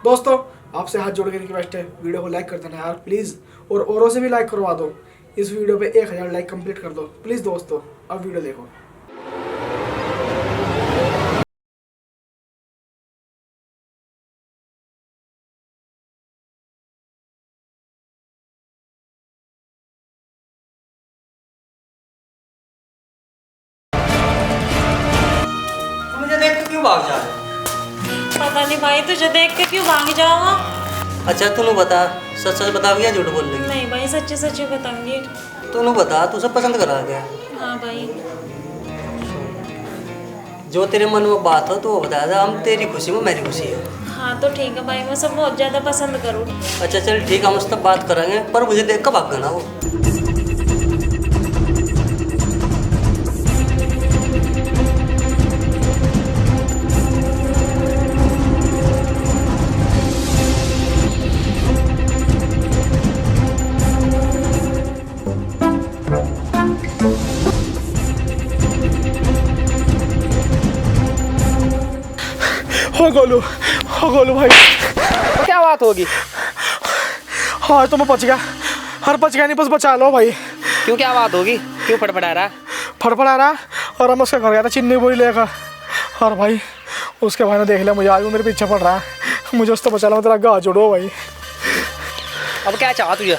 दोस्तों आपसे हाथ जोड़ के रिक्वेस्ट है, वीडियो को लाइक कर देना यार प्लीज़, और औरों से भी लाइक करवा दो। इस वीडियो पे 1000 लाइक कंप्लीट कर दो प्लीज़ दोस्तों। अब वीडियो देखो। मुझे देख के क्यों भाग जा रहे हो? पता नहीं भाई, तुझे देख के क्यों भाग जाऊंगा। अच्छा तू बता, सच सच बता क्या झूठ बोल रही? नहीं भाई, सच्ची सच्ची बताऊंगी। तू बता, तू सब पसंद करा क्या? हाँ भाई। जो तेरे मन में बात हो तो वो बता दे, हम तेरी खुशी में मेरी खुशी है। हाँ तो ठीक है भाई, मैं सब बहुत ज़्यादा पसंद करूँ। अच्छा चल ठीक है, हम उस तब बात करेंगे, पर मुझे देख कर भाग ना वो। हो गोलू भाई, क्या बात होगी? हाँ तो मैं बच गया। हर बच गया नहीं, बस बचा लो भाई। क्यों, क्या बात होगी? क्यों फड़फड़ा रहा? फड़फड़ा रहा, और हम उसका घर गया था चिन्नी बोई लेकर, और भाई उसके भाई ने देख लिया मुझे, आज वो मेरे पीछे पड़ रहा है। मुझे उससे बचा लो, तेरा गाँव जोड़ो भाई। अब क्या चाह तुझे?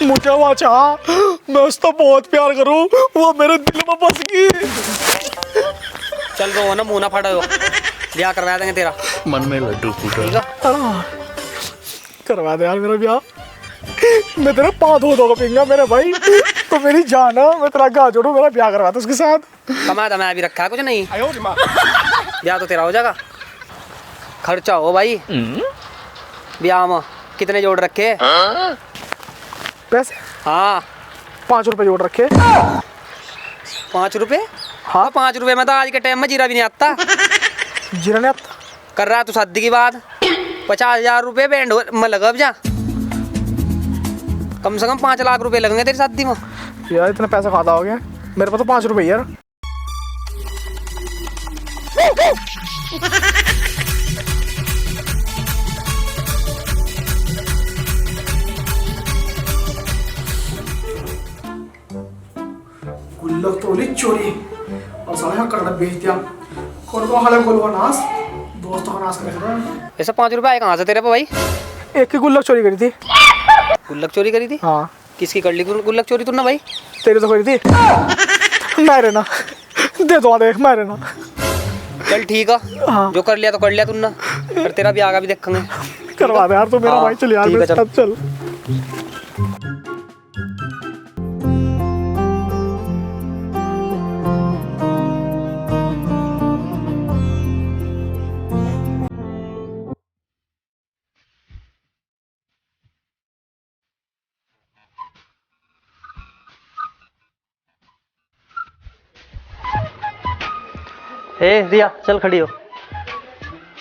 मुझे वो चाह, मैं उसको बहुत प्यार करूं, वो मेरे दिल में बस गई। चल रो ना, मुंह ना फटाओ, ब्याह करवा देंगे तेरा। मन में लड्डू फूटा। ठीक है, करवा दे यार मेरा ब्याह। मैं तेरा पाँव धो पीऊंगा मेरे भाई, तो मेरी जान है, मैं तेरा गाँव जोड़ू, मेरा ब्याह करवा दे उसके साथ। कमा मैं अभी रखा है कुछ नहीं, ब्याह तो तेरा हो जाएगा। खर्चा हो भाई ब्याह में, कितने जोड़ रखे? पैसे? हाँ 5 रुपए जोड़ रखे। 5 रुपए? हाँ 5 रुपए में तो आज के टाइम में जीरा भी नहीं आता। जीरा नहीं आता? कर रहा तू शादी की बात, 50,000 रुपये बैंड में लगा जा, कम से कम 5 लाख रुपए लगेंगे तेरी शादी में। यार इतना पैसा खाता हो गया मेरे पास तो 5 रुपए यार। गुल्लक तो चोरी और साला करना बेच दिया, और वो हाले गोलू का नाश, दोस्तों का नाश कर रहा। ऐसा 5 रुपए आए कहाँ से तेरे पे भाई? एक ही गुल्लक चोरी करी थी। गुल्लक चोरी करी थी? हाँ। किसकी कर ली गुल्लक चोरी तूने भाई? तेरी तो करी थी। मेरे ना दे दो, देख मेरे ना। चल ठीक है, हाँ। जो कर लिया तो कर लिया तूने, फिर तेरा भी आगा भी देखेंगे। करवा दे यार, तो मेरा हाँ, भाई चल यार ठीक है, मेरे चल। साथ चल। ए रिया चल खड़ी हो।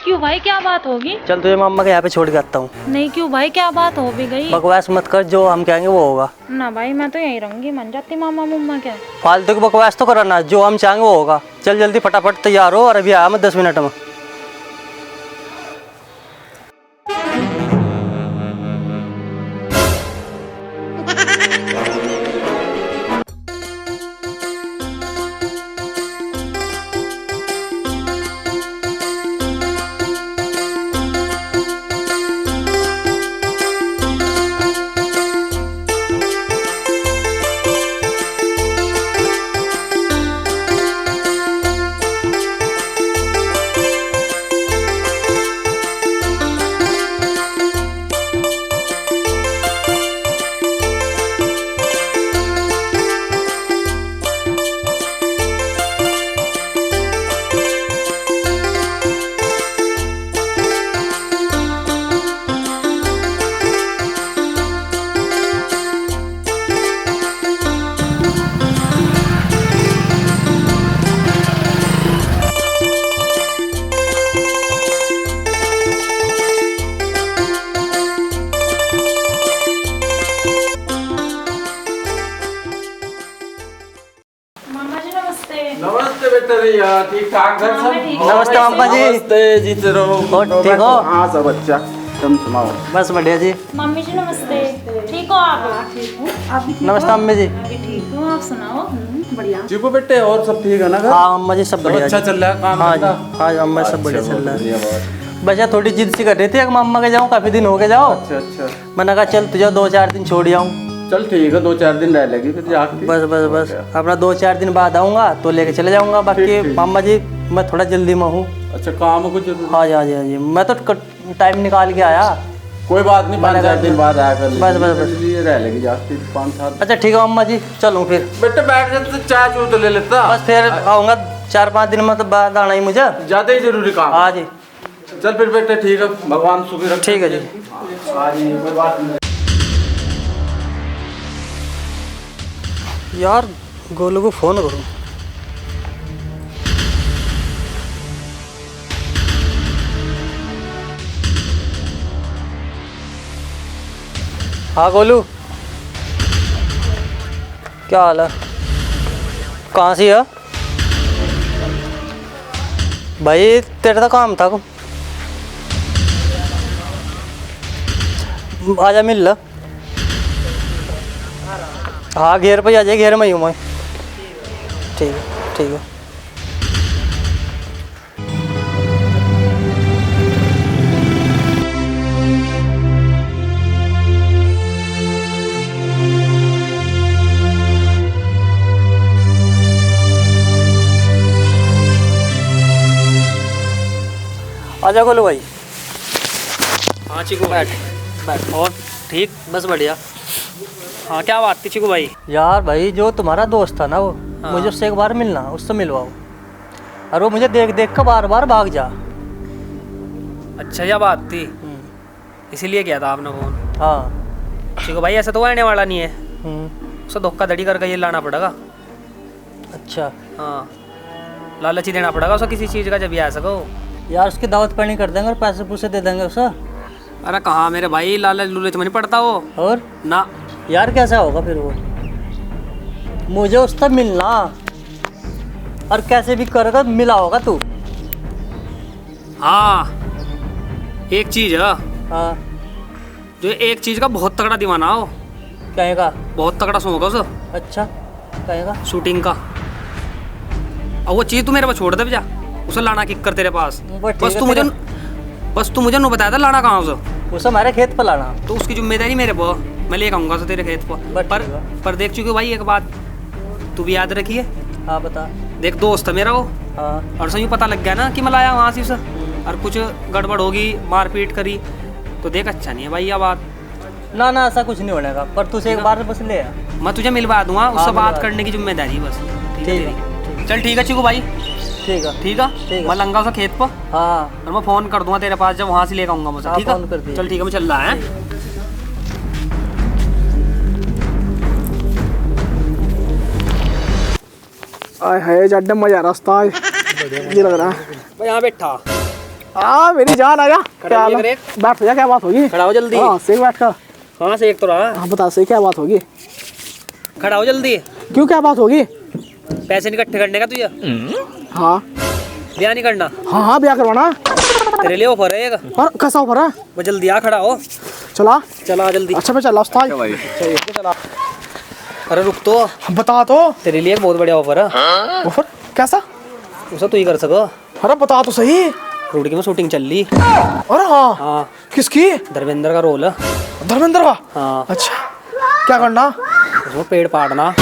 क्यों भाई, क्या बात होगी? चल तुझे मम्मा के यहाँ पे छोड़ के आता हूँ। नहीं क्यों भाई, क्या बात हो भी गई? बकवास मत कर, जो हम कहेंगे वो होगा। ना भाई, मैं तो यहीं रहूंगी, मन जाती मामा मुम्मा क्या। फालतू की बकवास तो करना, जो हम चाहेंगे वो होगा। चल जल्दी फटाफट तैयार हो, और अभी आया मैं 10 मिनट में। नमस्ते बेटा भैया, ठीक ठाक घर सब? नमस्ते मामा जी। नमस्ते, जीते रहो। और ठीक हो? हाँ सब अच्छा। तुम सुनाओ। बस बढ़िया जी। मम्मी जी नमस्ते, ठीक हो आप? नमस्ते अम्मी जी। ठीक हो आप, सुनाओ। बढ़िया। चीकू बेटे और सब ठीक है ना घर? हाँ अम्मा जी सब बढ़िया अच्छा जी। चल रहा है काम हाँ जी, धंधा? हाँ अम्मा सब बढ़िया अच्छा, चल रहा बढ़िया है। बात। बस यार थोड़ी जिद सी कर रही थी कि अम्मा के जाऊँ, काफ़ी दिन हो गए जाओ। अच्छा अच्छा मैंने कहा चल तुझे 2-4 दिन छोड़ जाऊँ। चल ठीक है, 2-4 दिन रह लेगी फिर जाके। बस बस बस अपना 2-4 दिन बाद आऊँगा तो लेके चले जाऊँगा। बाकी ठीक। अम्मा जी मैं थोड़ा जल्दी में हूँ। अच्छा काम है कुछ जरूरी? हाँ जी हाँ जी हाँ जी, मैं तो टाइम निकाल के आया। कोई बात नहीं, 5-4 दिन बाद आया कर बस, बस, बस। लिए रह लेगी जाके 5-7। अच्छा ठीक है अम्मा जी, चलूँ फिर। बेटे बैठ जाते तो चाय चूर तो ले लेता। बस फिर आऊँगा 4-5 दिन में तो बाद आना ही मुझे। ज्यादा ही जरूरी काम। हाँ जी चल फिर बेटे ठीक है, भगवान सुखी रखे। ठीक है जी। हाँ जी कोई बात नहीं। यार गोलू को फ़ोन करूँ। हाँ गोलू, क्या हाल है? कहाँ से है भाई? तेरा तो काम था। आजा मिल ला। हाँ घेर पे आ जाए, घेर में ही हूँ मैं। ठीक है ठीक है। आजा गोलू भाई। हाँ चिकू बैठ बैठ। और ठीक? बस बढ़िया। हाँ क्या बात थी चिकू भाई? यार भाई जो तुम्हारा दोस्त था ना वो, हाँ। मुझे उससे एक बार मिलना, उससे मिलवाओ। और वो मुझे देख देख कर बार बार भाग जा। अच्छा यह बात थी, इसीलिए किया था आपने फ़ोन। हाँ। चिकू भाई ऐसा तो आने वाला नहीं है, हम्म, उसे धोखाधड़ी करके ये लाना पड़ेगा। अच्छा हाँ लालच ही देना पड़ेगा उसे किसी चीज़ का, जब ये आ सको। यार उसकी दावत पानी कर देंगे और पैसे पूसे दे देंगे उसे। अरे कहाँ मेरे भाई, लालच लूलच में नहीं पड़ता वो और ना। यार कैसा होगा फिर वो? मुझे उससे मिलना, और कैसे भी करेगा मिला होगा तू। हाँ एक चीज़ है, हाँ जो एक चीज़ का बहुत तगड़ा दीवाना हो, कहेगा। बहुत तगड़ा शौक है उसे, अच्छा कहेगा। शूटिंग का। और वो चीज़ तू मेरे पास छोड़ दे भैया, उसे लाना किक कर तेरे पास। बस ठीक बस है तू मुझे तेरा- बस तू मुझे नु बताया था लाना कहाँ उसे, उसे हमारे खेत पर लाना। तो उसकी जिम्मेदारी मेरे पर, मैं लेकर आऊँगा उसे तेरे खेत बस पर। ठीक है। पर देख चुके भाई एक बात तू भी याद रखिए, हाँ बता। देख दोस्त है मेरा वो, हाँ और सही पता लग गया ना कि मैं लाया वहाँ से उसे, और कुछ गड़बड़ होगी, मारपीट करी, तो देख अच्छा नहीं है भाई ये बात। ना ना ऐसा कुछ नहीं होने का, पर तुझे एक बार बस ले आ। मैं तुझे मिलवा दूंगा, उससे मिलवा बात दे। करने की जिम्मेदारी बस। ठीक है ठीक है, तेरी। चल ठीक है चिकू भाई, ठीक है। ठीक है। ठीक है। मैं लंगा उसे खेत पर, हाँ और मैं फ़ोन कर दूंगा तेरे पास जब वहाँ से लेकर आऊँगा मुझे। हाँ, ठीक फोन कर है दिया। चल ठीक है, मैं चल रहा है। आय हाय जड्डे मजा रास्ता ये लग रहा है। मैं यहाँ बैठा, हाँ मेरी जान आया। खड़ा क्या होइए हाल है? करे। बैठ भैया, क्या बात होगी? खड़ा हो जल्दी। हाँ से बैठ कर। हाँ से एक तो रहा, हाँ बता से क्या बात होगी? खड़ा हो जल्दी। क्यों क्या बात होगी? पैसे इकट्ठे करने का तुझे, हाँ ब्याह नहीं करना, हाँ हाँ ब्याह करवाना। तेरे लिए ऑफर है एक। पर कैसा ऊपर है? वो जल्दी आ, खड़ा हो, चला। चला जल्दी। अच्छा मैं चला उस्ताद। चला। अरे रुक तो, बता तो। तेरे लिए एक बहुत बढ़िया ऑफर है, ऑफर कैसा? उसे तू ही कर सको। अरे बता तो सही। रोड की में शूटिंग चल रही। अरे हाँ हाँ किसकी? धर्मेंद्र का रोल है। धर्मेंद्र का? हाँ अच्छा क्या करना? उसमें पेड़ पाड़ना,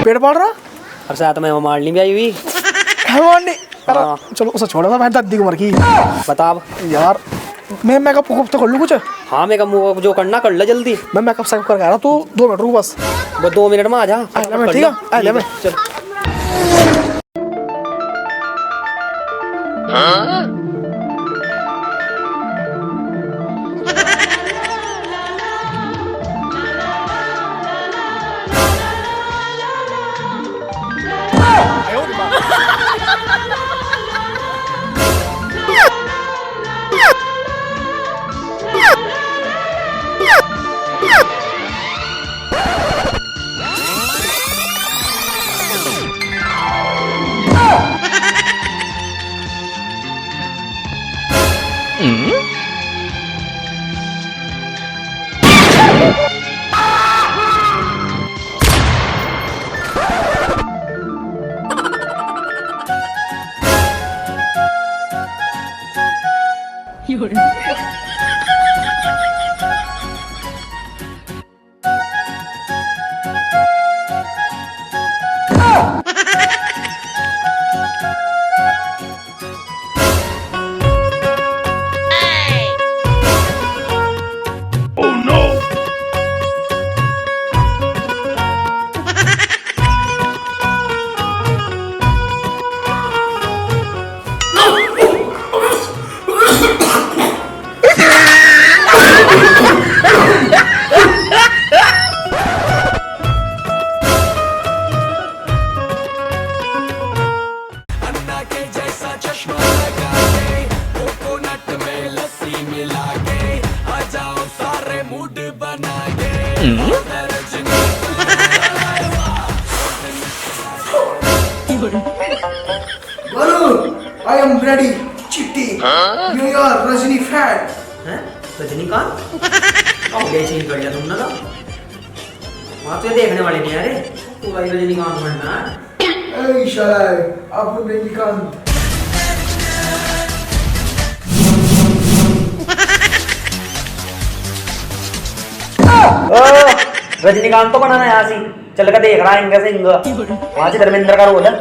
पेड़ पाड़ रहा? और साथ में वो मारनी भी आई हुई। मारनी? अरे हाँ। चलो उसे छोड़ो ना, मैं दादी उम्र की। बता अब। यार मैं मेकअप तो कर लूँ कुछ? हाँ मैं कम जो करना कर ले जल्दी। मैं मेकअप सेकअप करके आ रहा हूँ, तू 2 मिनट रुक बस। बस 2 मिनट में आ जा। आ ले मैं, ठीक है आ ले मैं। चल। Balu, I am ready. Chitti, you are Rajini fan. हैं रजनीकांत ले चेंज कर लिया तुमने तो वहाँ तो ये देखने वाले नहीं यार तू भाई रजनीकांत बनना है Hey, Shalai, Abu Rajnikant. Rajinikanth तो बनाना यहाँ से चल कर देख रहा है इंगा से इंगा वहाँ से धर्मेंद्र का रोल है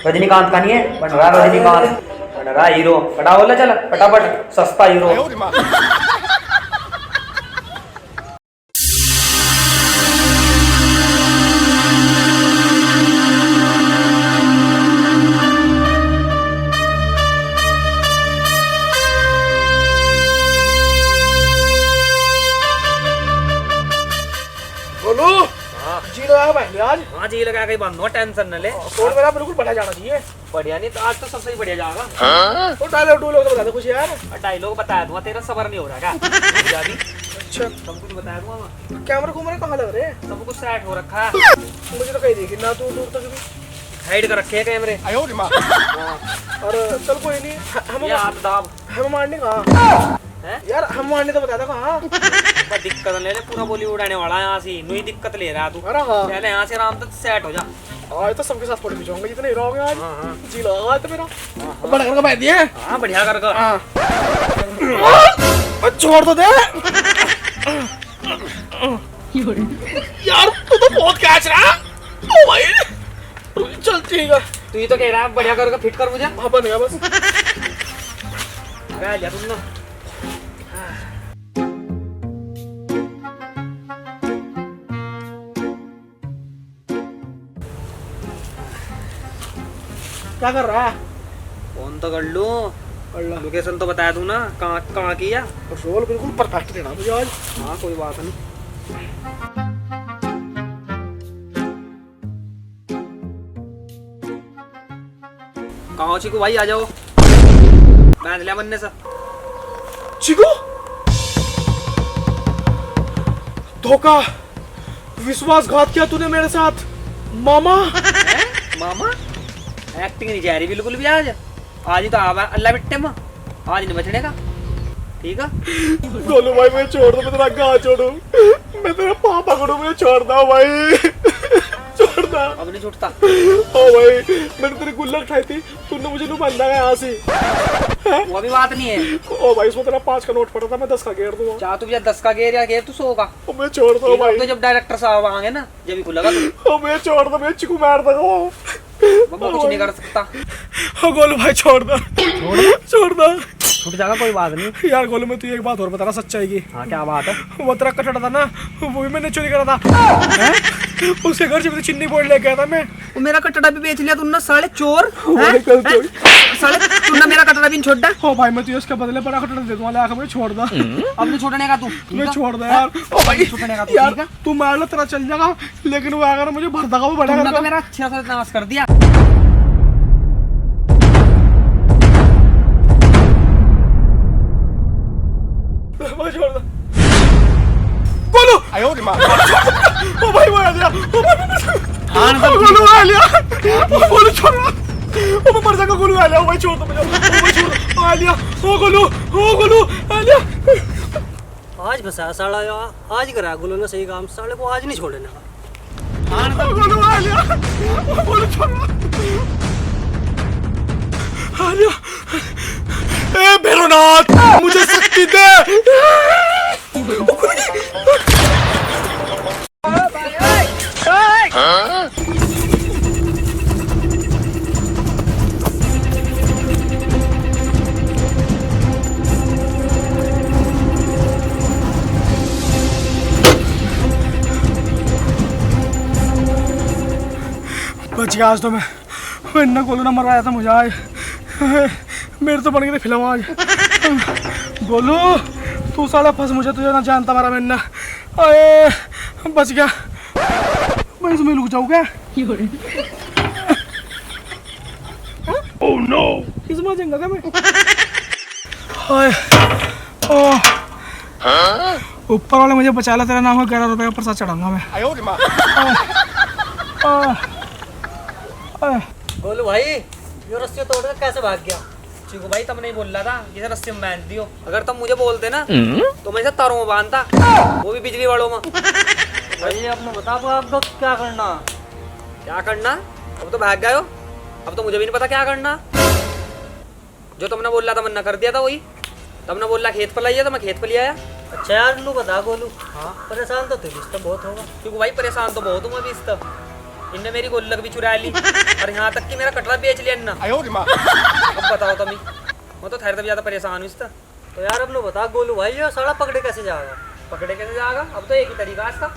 रजनीकांत का नहीं है बन रहा रजनीकांत बन रहा हीरो फटा बोला चल फटाफट सस्ता हीरो बोलो जी लगा भाई आज हाँ जी लगा कहीं बंद हो टेंशन न ले और मेरा बिल्कुल बढ़ा जाना चाहिए बढ़िया नहीं तो आज तो सबसे ही बढ़िया जाएगा तो डायलॉग तो बता दो कुछ यार डायलॉग बताया दूंगा तेरा सबर नहीं हो रहा क्या अच्छा सब कुछ बताया दूंगा कैमरा घूमने कहाँ लग रहे हैं सब कुछ सेट हो रखा है मुझे तो कहीं देखी ना तू दूर तक भी हाइड कर रखे हैं कैमरे और चल कोई नहीं हम ये हाथ दाब हम मारने कहाँ हैं यार हम मारने तो बता दो कहाँ पर दिक्कत ले ले पूरा बॉलीवुड आने वाला है यहाँ से नई दिक्कत ले रहा है तू अरे हाँ पहले यहाँ से आराम तक सेट हो जा आज तो सबके साथ फोटो खिंचवाऊंगा जितने हीरो होंगे आज हाँ हाँ जी लगा तो मेरा बड़ा करके बैठ दिए हाँ बढ़िया कर हाँ छोड़ तो दे यार तू तो बहुत कैच रहा ओ भाई चल ठीक है तू ही तो कह रहा है बढ़िया कर फिट कर मुझे हाँ बन गया बस आ जा तुम ना क्या कर रहा है फोन तो कर लूँ अल्लाह लोकेशन तो बता दूँ ना कहाँ कहाँ की है रोल बिल्कुल परफेक्ट देना मुझे आज हाँ कोई बात नहीं कहाँ चिकू भाई आ जाओ बांध लिया बनने से चिकू धोखा विश्वासघात किया तूने मेरे साथ मामा मामा एक्टिंग नहीं जा रही बिल्कुल भी आज आज ही तो आवा अल्लाह बिट्टे में आज नहीं बचने का ठीक है गोलू भाई मैं छोड़ दो मैं तेरा गाँव छोड़ू मैं तेरा पापा करूँ मुझे छोड़ दो भाई छोड़ दो अब नहीं छूटता ओ भाई मैंने तेरी गुल्लक उठाई थी तूने मुझे नहीं बंदा है यहाँ से वो भी बात नहीं है ओ भाई इसमें तेरा 5 का नोट पड़ा था मैं 10 का घेर दूंगा चाह तू 10 का गेर या गेर तू 100 का ओ मैं छोड़ दो भाई तो जब डायरेक्टर साहब आएंगे ना जब भी खुलेगा तू ओ मैं छोड़ दो मैं चिकू मार दूंगा वो कुछ नहीं कर सकता ओ गोलू भाई छोड़ दो छोड़ दो छूट जाएगा कोई बात नहीं यार गोलू मैं तुझे एक बात और बता रहा सच्चाई की हाँ क्या बात है वो तेरा कटड़ा था ना वो भी मैंने चोरी करा था उसके घर से भी चिन्नी बोर्ड लेके आया था मैं वो मेरा कटड़ा भी बेच लिया तुमने साले चोर भाई कल चोरी साले तुमने मेरा कटड़ा भी नहीं छोड़ा ओ भाई मैं तुझे उसके बदले बड़ा कटड़ा दे दूंगा ला मुझे छोड़ दो अब नहीं छोड़ने का तू मैं छोड़ दो यार ओ भाई छोड़ने का तू यार ठीक है तू मार लो तेरा चल जाएगा लेकिन वो अगर मुझे भर देगा वो बड़ा तुमने तो कर मेरा अच्छा सा नाश कर दिया मैं छोड़ दो गोलू ओ भाई वो आ गया ओ भाई गोलू आ गया ओ गोलू छोड़ ओ मैं मर जाऊंगा गोलू आ गया ओ भाई छोड़ दो मुझे ओ भाई छोड़ आ गया ओ गोलू आ गया आज फंसा साला यार आज करा गुलो ने सही काम साले को आज नहीं छोड़ने का ओ गोलू आ गया ओ गोलू छोड़ आ गया ए भैरवनाथ मुझे शक्ति दे बच गया आज तो मैं इतना गोलू ना मरवाया था मुझे आज मेरे तो बन गई थी फिल्म आज गोलू तू साला फंस मुझे तुझे ना जानता मारा मैंने अरे बच गया मैं इसमें लुक जाऊँ क्या ओह नो इसमें जंगा क्या मैं हाय ऊपर वाले मुझे बचा ला, तेरा नाम है 11 रुपये का प्रसाद चढ़ाऊंगा मैं। गोलू भाई ये रस्सी तोड़ कर कैसे भाग गया? चीकू भाई तुम नहीं बोल रहा था इसे रस्सी में बांध दियो, अगर तुम मुझे बोलते ना तो मैं इसे तारों में बांधता, वो भी बिजली वालों में। भाई आपने बता आपको क्या करना? क्या करना? अब तो भाग गए हो, अब तो मुझे भी नहीं पता क्या करना। जो तुमने बोल रहा था मैंने कर दिया था वही। तुमने बोल रहा खेत पर लाइए तो मैं खेत पर ले आया। अच्छा यार लू बता गोलू, हाँ परेशान तो तू भी बहुत होगा। क्योंकि भाई परेशान तो बहुत हूँ मैं भी इस तब। इनने मेरी गोल्लक भी चुरा ली और यहाँ तक कि मेरा कटरा बेच लिया इन्ना। अब बताओ तुम ही, मैं तो ठहर ज्यादा परेशान हूँ इस तक। तो यार अब लो बता गोलू भाई ये साला पकड़े कैसे जाएगा? पकड़े कैसे जाएगा? अब तो एक ही तरीका है इसका।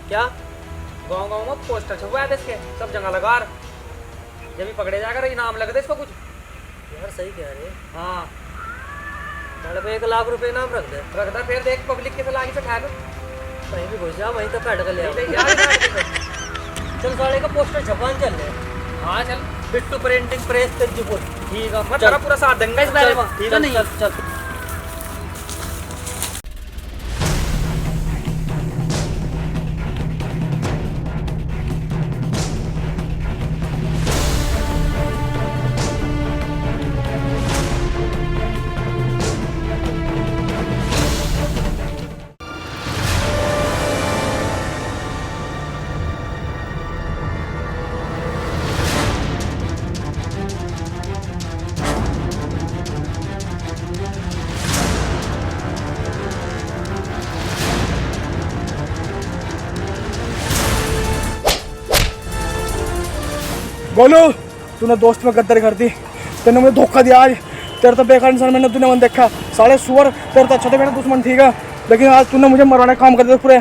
क्या? गाँव गाँव में पोस्टर छपवाए थे इसके, सब जगह लगा। जब भी पकड़े जाएगा इनाम लग दे इसको कुछ। यार सही कह रहे हैं। हाँ साले पे 1 लाख रुपए इनाम रख दे। रख दे, फिर देख पब्लिक के लागी से ठहर कहीं भी घुस जा वहीं तक काट कर ले आओ। चल साले का पोस्टर छपान चल रहे। हाँ चल बिट्टू प्रिंटिंग प्रेस तेजपुर। ठीक है, मैं तेरा पूरा साथ दूंगा इस बारे में। ठीक है नहीं? चल चल गोलू तूने दोस्त में गद्दारी कर दी, तूने मुझे धोखा दिया आज। तेरे तो बेकार इंसान मैंने तूने मन देखा साले सुअर। तेरे तो अच्छा था मेरा दुश्मन ठीक है, लेकिन आज तूने मुझे मरवाने का काम कर दिया पूरे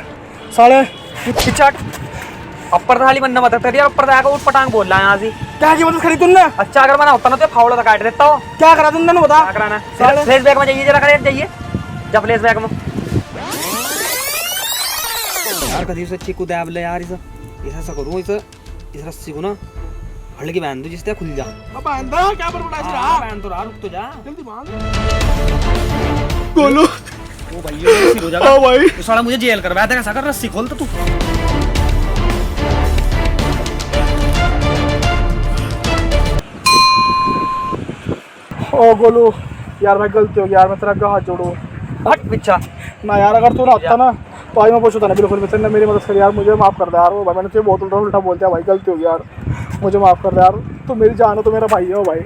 साले। पिछाट अपर थाली बनना मत कर यार, ऊपर जाकर उठ पटांग बोल रहा है यहाँ से। क्या की मदद करी तूने? अच्छा अगर मैंने होता ना तो फावड़ा तो काट देता हो। क्या करा तुमने बता? क्या कराना? फ्लैश बैग में जाइए जरा, करे जाइए जा फ्लैश बैग में। यार कभी से चिकू दाब ले यार, इसे ऐसा करूँ इस रस्सी को ना हल्की बांध दो जिससे खुल जा। अब अंदर क्या बड़बड़ा बांध तो रहा, रुक तो जा जल्दी बांध। गोलू ओ भाई ये रस्सी हो जाएगा। ओ भाई तो साला मुझे जेल करवाया था, कैसा कर रस्सी खोल तो तू। ओ गोलू यार मैं गलती हो गया यार, मैं तेरा हाथ जोड़ू। हट पीछा ना यार, अगर तू आता ना तो आज मैं पूछता ना बिल्कुल भी, मेरी मदद कर यार, मुझे माफ कर दे यार। वो भाई मैंने तुझे बहुत उल्टा उल्टा बोल दिया भाई, गलती हो गई यार, मुझे माफ कर दे यार। तू मेरी जान हो, तो मेरा भाई है ओ भाई।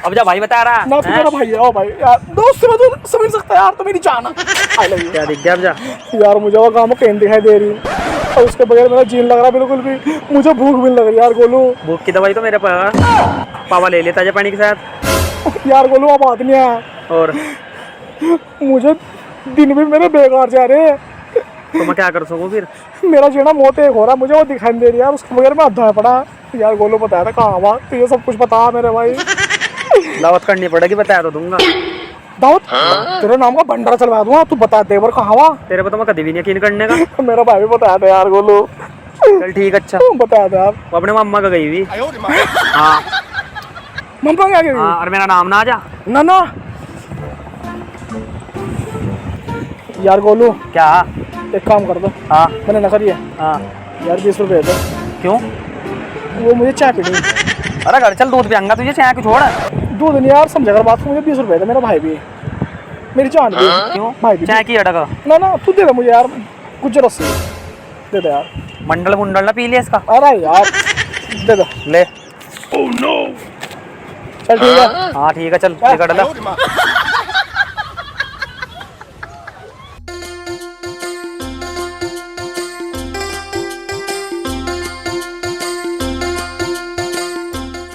अब जा भाई बता रहा ना तू मेरा भाई है ओ भाई यार, दोस्त से मैं तू समझ सकता है यार, तो मेरी जान आई लव यू। क्या दिख गया? अब जा यार मुझे वो गाँव में कहीं दिखाई दे रही और उसके बगैर मेरा जीन लग रहा बिल्कुल भी, मुझे भूख भी लग रही यार। गोलू भूख की दवाई तो मेरे पास पावा ले लेता है पानी के साथ। यार गोलू अब बात नहीं है, और मुझे दिन भी मेरे बेकार जा रहे हैं, तो मैं क्या कर सकूं फिर? मेरा जीना मौत एक हो रहा है, मुझे वो दिखाई नहीं दे रही यार, उसके बगैर मैं अद्धा पड़ा यार। गोलू बताया था कहाँ हुआ, तो ये सब कुछ बता मेरे भाई। दावत करनी पड़ेगी, बता तो दूंगा। दावत? तेरे नाम का भंडारा चलवा दूंगा, तू बता देवर कहाँ हुआ। तेरे पे तो मैं कभी भी नहीं यकीन करने का। मेरा भाई भी बताया था यार गोलू। चल ठीक अच्छा, बताया था यार। वो अपने मम्मा का गई हुई। हाँ मम्मा क्या गई? हाँ, और मेरा नाम ना आ जा ना ना यार। गोलू क्या? एक काम कर दो। हाँ मैंने न करी है हाँ यार, 20 रुपये दो। क्यों? वो मुझे चाय पीनी। अरे घर चल, दूध पियांगा तुझे, चाय को छोड़। दूध नहीं यार, समझ कर बात को, मुझे 20 रुपये दे, मेरा भाई भी है, मेरी जान भी है। क्यों? भाई भी चाय की अड़क ना ना, तू दे दे मुझे यार, कुछ रस्सी दे दे यार। मंडल मुंडल ना पी ले इसका। अरे यार दे दो। ले चल ठीक है। हाँ ठीक है, चल टिकट ला।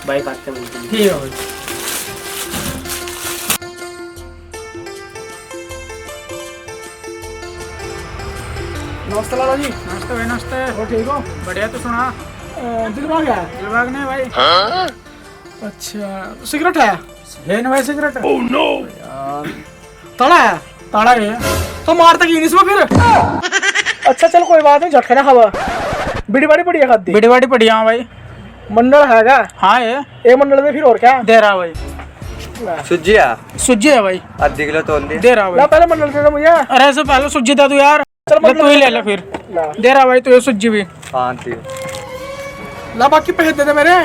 बाइक आते मिलते हैं। ठीक है भाई। नमस्ते लाला जी। नमस्ते भाई नमस्ते। और ठीक हो? बढ़िया, तो सुना? दिलबाग है? दिलबाग नहीं भाई। अच्छा सिगरेट है? है ना भाई सिगरेट। तड़ा है? ताड़ा है तो मारता की इसमें फिर। अच्छा चल कोई बात नहीं, झटके ना खबर। बिड़ी बाड़ी पड़ी है खाती? बिड़ी बाड़ी पड़ी। हाँ भाई मंडल है क्या? हाँ ये एक मंडल में फिर और क्या दे रहा भाई। सुजिया सुज्जी है भाई, आधी किलो तोल दे। दे रहा भाई। पहले मंडल दे मुझे। अरे ऐसे पहले सुज्जी दे दो यार, चल तू ही ले ले फिर। दे रहा भाई, तू ये सुज्जी भी हाँ दे। ला बाकी पैसे दे दे मेरे।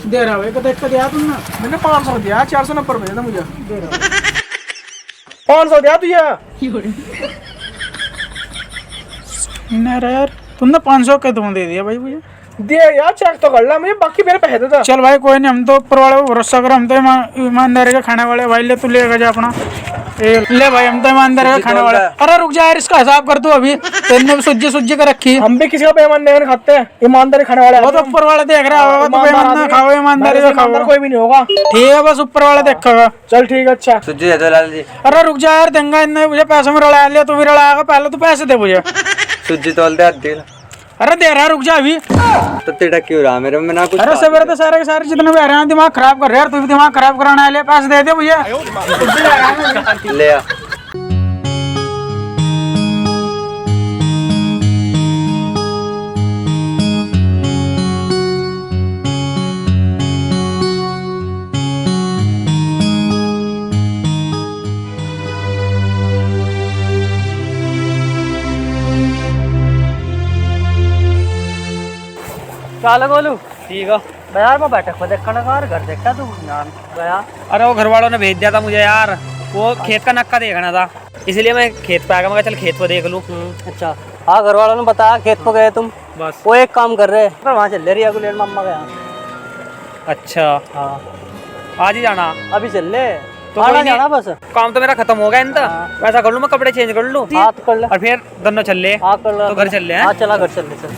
दे रहा भाई, देख कर दिया तुमने। मैंने 500 दिया, 490 भेज दे मुझे। 500 दिया तुझे। नहीं यार, तुमने 500 के तुम दे दिया भाई मुझे। दे यार, चेक तो कर ला, मुझे बाकी मेरे पैसे दे दे। चल भाई कोई नहीं, हम तो ऊपर वाले को भरोसा करो, हम तो ईमानदारी का खाने वाले। भाई ले तू लेगा जा अपना, ले भाई, हम तो ईमानदारी का खाने वाले। अरे रुक जा यार, इसका हिसाब कर तू अभी। तेने भी सुज्जी कर रखी। हम भी किसी का बेईमान नहीं खाते हैं, ईमानदारी खाने वाले। वो तो ऊपर वाले देख रहा होगा, तो बेईमान ना खाओ, ईमानदारी का खाओ। कोई भी नहीं होगा। ठीक है, बस ऊपर वाले देखेगा। चल ठीक है, अच्छा। सुजी है तो लाल जी। अरे रुक जा यार, देंगा इतने मुझे पैसे में रला लिया, तू भी रलाएगा। पहले तू पैसे दे मुझे। सुजी तोल दे आधी किलो। अरे दे रहा, रुक जा अभी। तो तेरा क्यों रहा मेरे में ना कुछ। अरे सवेरे तो सारे के सारे जितने भी आ रहे हैं दिमाग खराब कर रहे हैं यार, तू भी दिमाग खराब कराने वाले। पैसे दे दे मुझे। ले आ। चल गोलू, ठीक है। बाजार में बैठक पर देखा ना, घर देखा तू यार गया। अरे वो घर वालों ने भेज दिया था मुझे यार, वो खेत का नक्का देखना था, इसलिए मैं खेत पे आ गया। मैं चल खेत पे देख लूँ। अच्छा हाँ, घर वालों ने बताया खेत को गए तुम। बस वो एक काम कर रहे पर वहाँ चल ले रही है गुलेर मम्मा गया। अच्छा, हाँ आज ही जाना। अभी चल ले, तो आना कोई नहीं। जाना बस। काम तो मेरा खत्म हो गया इनका। वैसा कर लूँ, मैं कपड़े चेंज कर लूँ हाँ तो कर ले। और फिर दोनों चल ले। हाँ कर ले, तो घर चल ले हैं? हाँ चला घर चल ले, चल।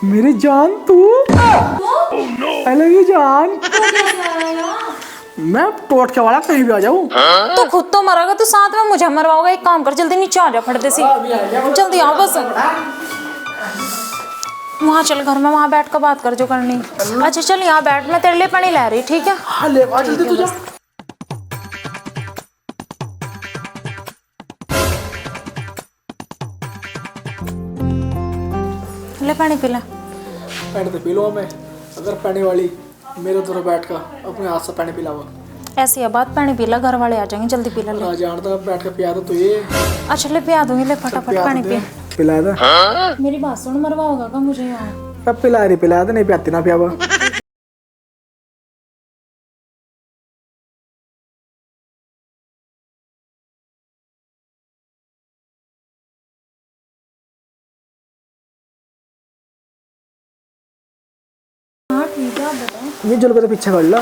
मेरी जान तू। हेलो ये जान। मैं टोट के वाला कहीं भी आ जाऊँ। तो खुद तो मरेगा, तो साथ में मुझे मरवाओगा। एक काम कर, जल्दी नीचे आ जा फटते से, जल्दी आओ बस। वहाँ चल घर में, वहाँ बैठ कर बात कर जो करनी। अच्छा चल यहाँ बैठ, मैं तेरे लिए पानी ला रही, ठीक है? हाँ ले आ जल्दी तू जा। ले पानी पी ले। पानी तो पी लो मैं, अगर पानी वाली मेरे तरफ बैठ कर अपने हाथ से पानी पिलावा। ऐसी है बात, पानी पी ले, घर वाले आ जाएंगे, जल्दी पी ले। आ जानता बैठ कर पिया दो तो ये। अच्छा ले पिया दूंगी, ले फटाफट पानी पी। पिला दे। मेरी बात सुन, मरवाओगा का मुझे यहाँ? अब पिला रही, पिला दे, नहीं पियाती ना पियावा। हाँ ठीक है, आप बताओ। ये जल का पीछे कर ला।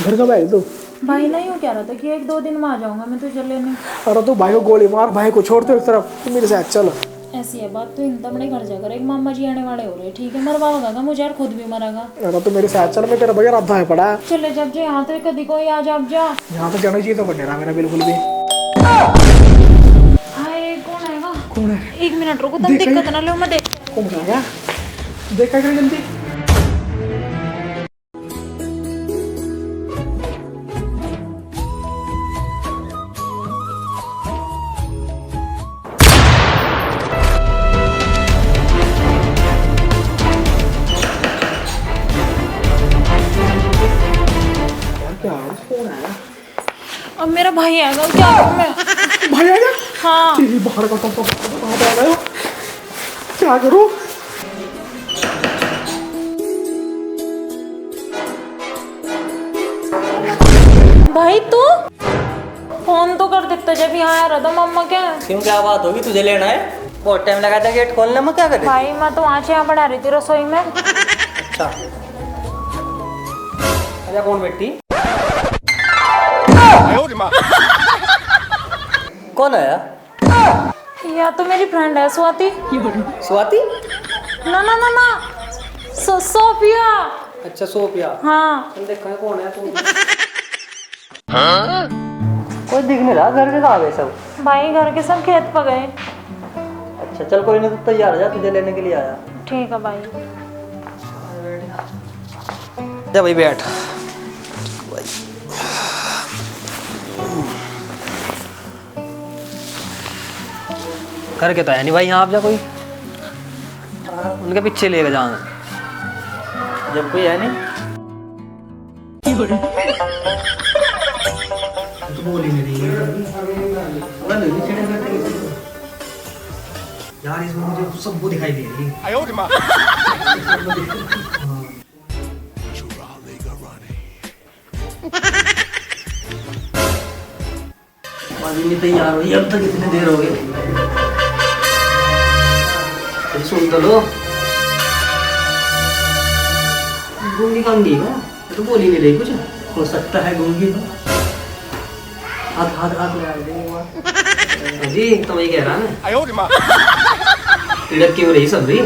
घर का बैठ दो। भाई ना यूँ कह रहा था कि 1-2 दिन में आ जाऊंगा मैं तुझे लेने। अरे तू भाई को गोली मार, भाई को छोड़ दो एक तरफ, तू मेरे साथ चल। ऐसी है बात, तो इन अपने घर जाकर, एक मामा जी आने वाले हो रहे, ठीक है? मरवाओगा का मुझे यार, खुद भी मरेगा। अरे तू मेरे साथ चल, मैं तेरा बगैर आधा है पड़ा। चले जब जा यहाँ तो कभी कोई आ जा, अब जा। यहाँ तो जाना चाहिए तो बन रहा मेरा बिल्कुल भी। हाय कौन आएगा? कौन है? 1 मिनट रुको, तुम दिक्कत ना लो, मैं देख। कौन आ गया? देखा कर जल्दी। अब मेरा भाई आएगा, क्या करूं मैं? भाई आ गया? हाँ तेरी बाहर का तो आ गया। क्या करूं? भाई तू फोन तो कर देता जब यहाँ आ रहा था मम्मा क्या है? क्यों, क्या बात होगी? तुझे लेना है? बहुत टाइम लगा था गेट खोलने में, क्या करे? भाई मैं तो वहाँ यहाँ बढ़ा रही थी रसोई में। अच्छा, अरे कौन बेटी? कौन आया? या तो मेरी फ्रेंड है स्वाति। स्वाति? ना ना ना ना, सोफिया। अच्छा, सोफिया। हाँ देखा है कौन है तू? कोई दिख नहीं रहा, घर के कहाँ गए सब? भाई घर के सब खेत पर गए। अच्छा चल, कोई नहीं, तू तैयार हो जा, तुझे लेने के लिए आया। ठीक है भाई। जा भाई, बैठ। करके तो है नहीं भाई यहाँ, आप जा कोई उनके पीछे लेके जाना। जब कोई है नहीं तो बोल ही नहीं रही यार, इसमें मुझे सब वो दिखाई दे रही है। नहीं तैयार हुई, अब तक इतनी देर हो गई। सुन तो लो, गूंगी कांगी का तो बोल ही नहीं रही कुछ। हो सकता है गूंगी हो। हाथ हाथ हाथ लगा देंगे जी, तो वही कह रहा मैं। तिड़क क्यों रही सब रही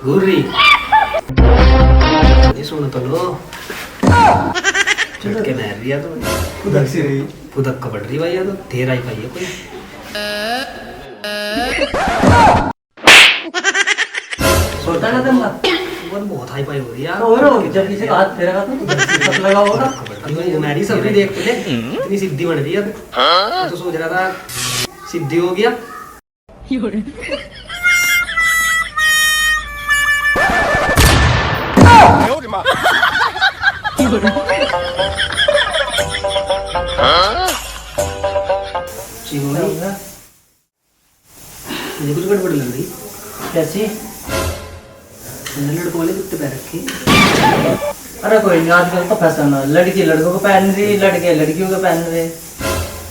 घूर रही। ये सुन तो लो, झटके मार रही है तो खुदक सी रही। खुदक का पड़ रही भाई, तो तेरा ही पाई है कोई। सोता ना तुम बहुत हाई फाई हो रही है और जब किसी का हाथ फेरेगा तो हाथ लगा होगा। वो मेरी सब भी देख ले, इतनी सिद्धि बन रही है। मैं तो सोच रहा था सिद्धि हो गया। मुझे कुछ गड़बड़ लग रही। कैसी? लड़कों वाले कुत्ते पैर रखे। अरे कोई नहीं, आजकल तो फैशन है, लड़की लड़कों को पहन रही, लड़के लड़कियों को पहन रहे,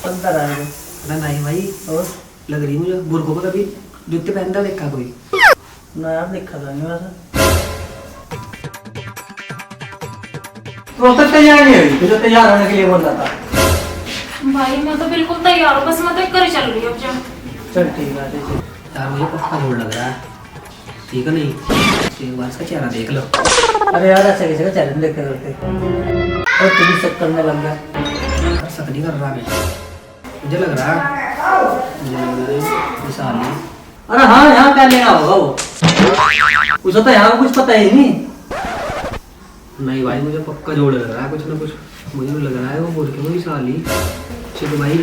चलता रहेगा। अरे नहीं भाई, और लग रही मुझे बुरखों को कभी जूते पहनता देखा कोई ना यार, देखा था नहीं वैसा। तो तक तैयार नहीं हुई, तुझे तैयार होने के लिए बोल रहा था। भाई मैं तो बिल्कुल तैयार हूँ, बस मैं तो घर चल रही हूँ अब जा। चल ठीक है, देखो यार मुझे पक्का जोड़ लग रहा है। ठीक है नहीं, एक बार इसका चेहरा देख लो। अरे यार, ऐसे किसी का चैलेंज देखते करते और तू भी शक करने लग गया। शक नहीं कर रहा मैं, मुझे लग रहा है विशाली। अरे हाँ, यहाँ क्या लेना होगा वो? उसे तो यहाँ कुछ पता ही नहीं। नहीं भाई, मुझे पक्का जोड़ लग रहा है कुछ ना कुछ। मुझे लग रहा है वो बोल के वो विशाली शिव भाई।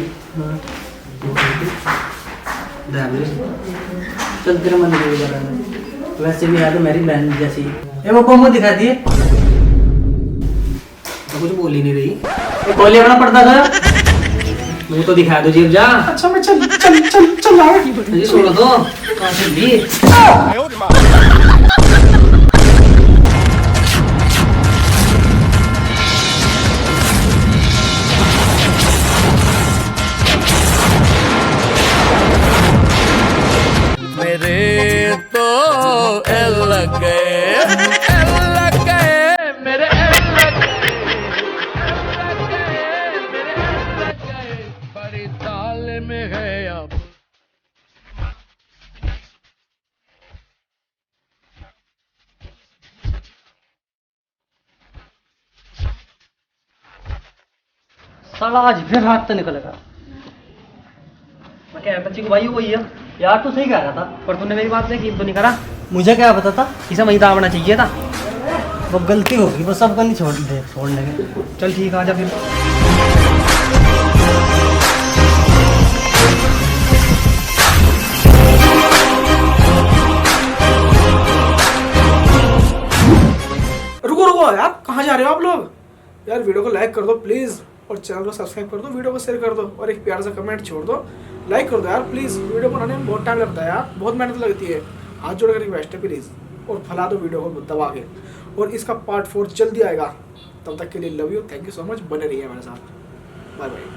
चल तेरे मन में जा रहा है। वैसे भी है तो मेरी बहन जैसी। ये वो कौन दिखा दिए? तो कुछ बोल ही नहीं रही। ये कोले वाला पड़ता था। मुझे तो दिखा दो जीव जा। अच्छा मैं चल चल चल चल आ मुझे छोड़ दो। कहाँ से भी साला आज फिर रात तो निकलेगा। मैं कह रहा था चिकू भाई वही है यार तू सही कह रहा था, पर तूने मेरी बात देखी तो नहीं करा। मुझे क्या पता था? इसे वही दावना चाहिए था। वो गलती होगी, वो सबको नहीं छोड़ने के। चल ठीक है, आजा फिर। रुको रुको यार, कहाँ जा रहे हो आप लोग? यार वीडियो को लाइक कर दो प्लीज। और चैनल को सब्सक्राइब कर दो, वीडियो को शेयर कर दो और एक प्यार सा कमेंट छोड़ दो, लाइक कर दो यार प्लीज़। वीडियो बनाने में बहुत टाइम लगता है यार, बहुत मेहनत लगती है। हाथ जोड़ कर रिक्वेस्ट है प्लीज़, और फैला दो वीडियो को दबा के। और इसका पार्ट 4 जल्दी आएगा, तब तक के लिए love you, thank you so much, बने रहिए हमारे साथ, बाय बाय।